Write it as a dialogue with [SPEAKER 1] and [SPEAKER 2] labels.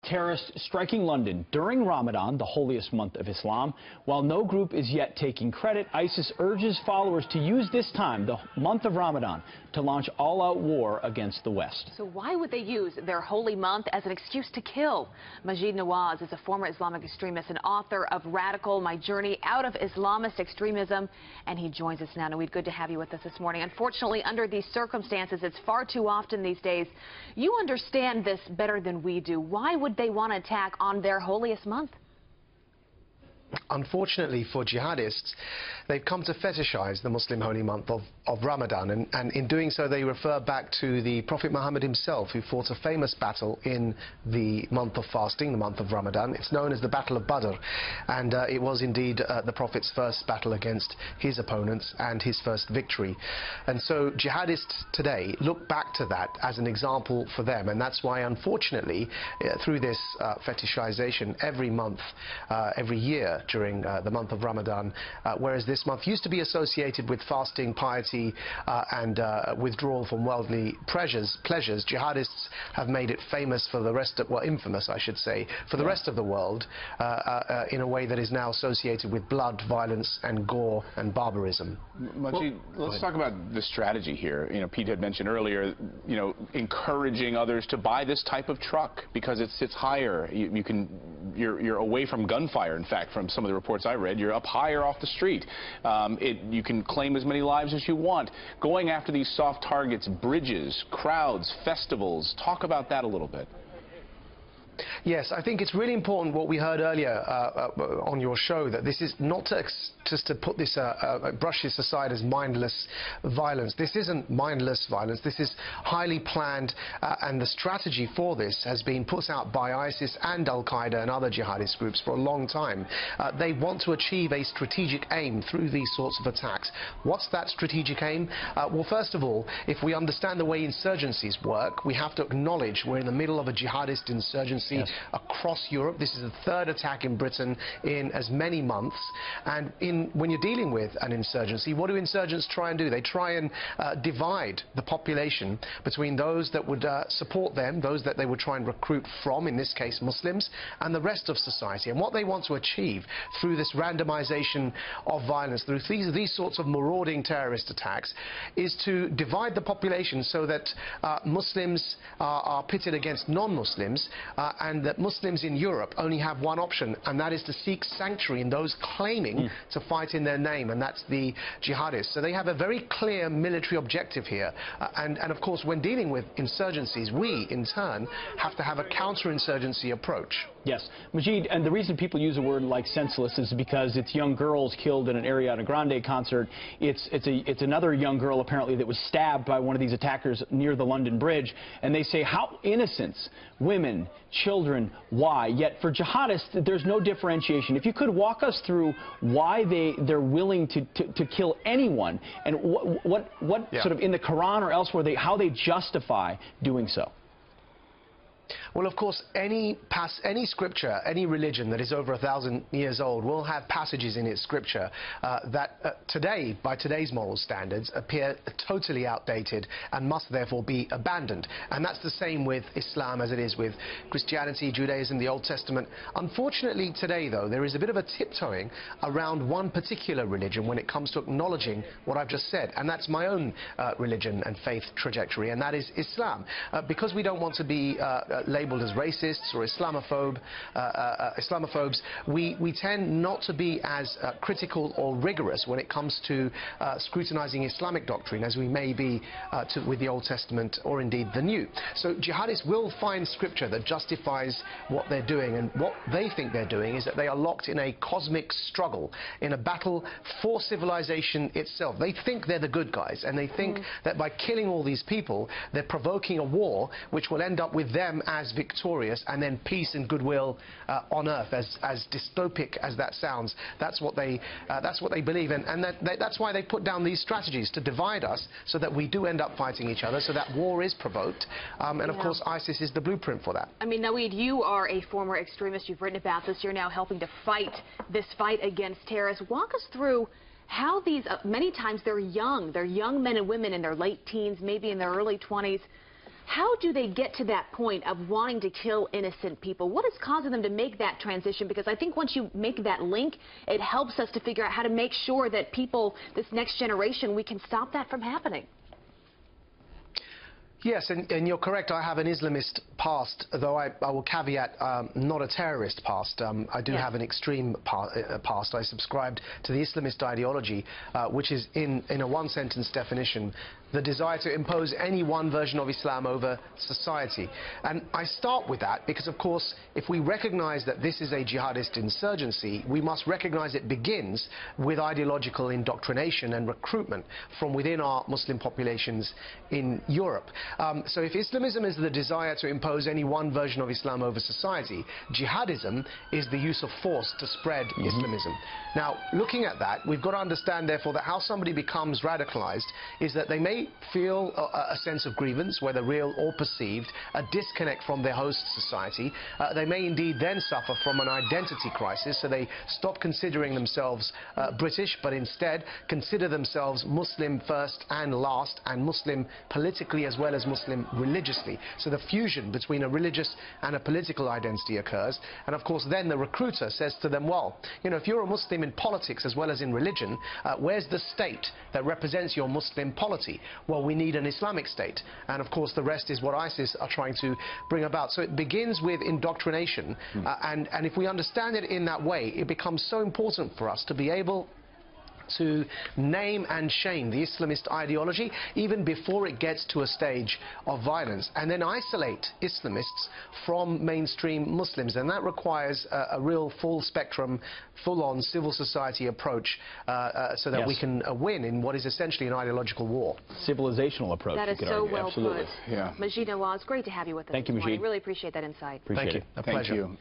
[SPEAKER 1] Terrorists striking London during Ramadan, the holiest month of Islam. While no group is yet taking credit, ISIS urges followers to use this time, the month of Ramadan, to launch all-out war against the West.
[SPEAKER 2] So why would they use their holy month as an excuse to kill? Maajid Nawaz is a former Islamic extremist and author of Radical: My Journey Out of Islamist Extremism, and he joins us now. Naweed, good to have you with us this morning. Unfortunately, under these circumstances, it's far too often these days. You understand this better than we do. Why would they want to attack on their holiest month?
[SPEAKER 3] Unfortunately for jihadists, they've come to fetishize the Muslim holy month of Ramadan, and in doing so they refer back to the Prophet Muhammad himself, who fought a famous battle in the month of fasting, the month of Ramadan. It's known as the Battle of Badr, and it was indeed the Prophet's first battle against his opponents and his first victory. And so jihadists today look back to that as an example for them, and that's why, unfortunately, through this fetishization, every month, every year, during the month of Ramadan, whereas this month used to be associated with fasting, piety, and withdrawal from worldly pleasures, jihadists have made it famous for the rest of, well, infamous, I should say, for the rest of the world, in a way that is now associated with blood, violence, and gore and barbarism.
[SPEAKER 4] Maajid, let's talk about the strategy here. You know, Pete had mentioned earlier, encouraging others to buy this type of truck because it sits higher. You're away from gunfire. In fact, from some of the reports I read, you're up higher off the street. You can claim as many lives as you want. Going after these soft targets, bridges, crowds, festivals. Talk about that a little bit.
[SPEAKER 3] Yes, I think it's really important what we heard earlier on your show, that this is not just to put this, brush this aside as mindless violence. This isn't mindless violence. This is highly planned, and the strategy for this has been put out by ISIS and Al-Qaeda and other jihadist groups for a long time. They want to achieve a strategic aim through these sorts of attacks. What's that strategic aim? Well, first of all, if we understand the way insurgencies work, we have to acknowledge we're in the middle of a jihadist insurgency. Yes. Across Europe. This is the third attack in Britain in as many months, and when you're dealing with an insurgency, what do insurgents try and do? They try and divide the population between those that would support them, those that they would try and recruit from, in this case Muslims, and the rest of society. And what they want to achieve through this randomization of violence, through these sorts of marauding terrorist attacks, is to divide the population so that Muslims are pitted against non-Muslims, and that Muslims in Europe only have one option, and that is to seek sanctuary in those claiming to fight in their name, and that's the jihadists. So they have a very clear military objective here, and of course when dealing with insurgencies, we in turn have to have a counter-insurgency approach.
[SPEAKER 1] Yes, Maajid, and the reason people use a word like senseless is because it's young girls killed in an Ariana Grande concert. It's another young girl apparently that was stabbed by one of these attackers near the London Bridge, and they say how innocents, women, children, why? Yet for jihadists, there's no differentiation. If you could walk us through why they're willing to kill anyone, and what sort of in the Quran or elsewhere how they justify doing so.
[SPEAKER 3] Well, of course, any scripture, any religion that is over 1,000 years old will have passages in its scripture that today, by today's moral standards, appear totally outdated and must therefore be abandoned. And that's the same with Islam as it is with Christianity, Judaism, the Old Testament. Unfortunately today, though, there is a bit of a tiptoeing around one particular religion when it comes to acknowledging what I've just said, and that's my own religion and faith trajectory, and that is Islam. Because we don't want to be labeled as racists or Islamophobes, we tend not to be as critical or rigorous when it comes to scrutinizing Islamic doctrine as we may be with the Old Testament or indeed the New. So jihadists will find scripture that justifies what they're doing, and what they think they're doing is that they are locked in a cosmic struggle, in a battle for civilization itself. They think they're the good guys, and they think that by killing all these people, they're provoking a war which will end up with them as victorious, and then peace and goodwill on earth. As dystopic as that sounds, that's what they believe in, and that's why they put down these strategies to divide us, so that we do end up fighting each other, so that war is provoked, and of course ISIS is the blueprint for that.
[SPEAKER 2] I mean, Naweed, you are a former extremist. You've written about this. You're now helping to fight this fight against terrorists. Walk us through how these, many times they're young men and women in their late teens, maybe in their early 20s. How do they get to that point of wanting to kill innocent people? What is causing them to make that transition? Because I think once you make that link, it helps us to figure out how to make sure that people, this next generation, we can stop that from happening.
[SPEAKER 3] Yes, and you're correct. I have an Islamist past, though I will caveat not a terrorist past. I do have an extreme past. I subscribed to the Islamist ideology, which is, in a one-sentence definition, the desire to impose any one version of Islam over society. And I start with that because, of course, if we recognize that this is a jihadist insurgency, we must recognize it begins with ideological indoctrination and recruitment from within our Muslim populations in Europe. So if Islamism is the desire to impose any one version of Islam over society, jihadism is the use of force to spread Islamism. Now, looking at that, we've got to understand, therefore, that how somebody becomes radicalized is that they may feel a sense of grievance, whether real or perceived, a disconnect from their host society. They may indeed then suffer from an identity crisis, so they stop considering themselves British, but instead consider themselves Muslim first and last, and Muslim politically as well as Muslim religiously. So the fusion between a religious and a political identity occurs, and of course then the recruiter says to them, well, you know, if you're a Muslim in politics as well as in religion, where's the state that represents your Muslim polity? Well, we need an Islamic state, and of course the rest is what ISIS are trying to bring about. So it begins with indoctrination, and if we understand it in that way, it becomes so important for us to be able to name and shame the Islamist ideology even before it gets to a stage of violence, and then isolate Islamists from mainstream Muslims. And that requires a real full-spectrum, full-on civil society approach so that we can win in what is essentially an ideological war.
[SPEAKER 1] Civilizational approach.
[SPEAKER 2] That is so well put.
[SPEAKER 1] Yeah.
[SPEAKER 2] Maajid Nawaz, great to have you with us.
[SPEAKER 1] Thank you,
[SPEAKER 2] Maajid.
[SPEAKER 1] Maajid.
[SPEAKER 2] Really appreciate that insight.
[SPEAKER 1] Appreciate it.
[SPEAKER 3] A pleasure.
[SPEAKER 4] Thank you.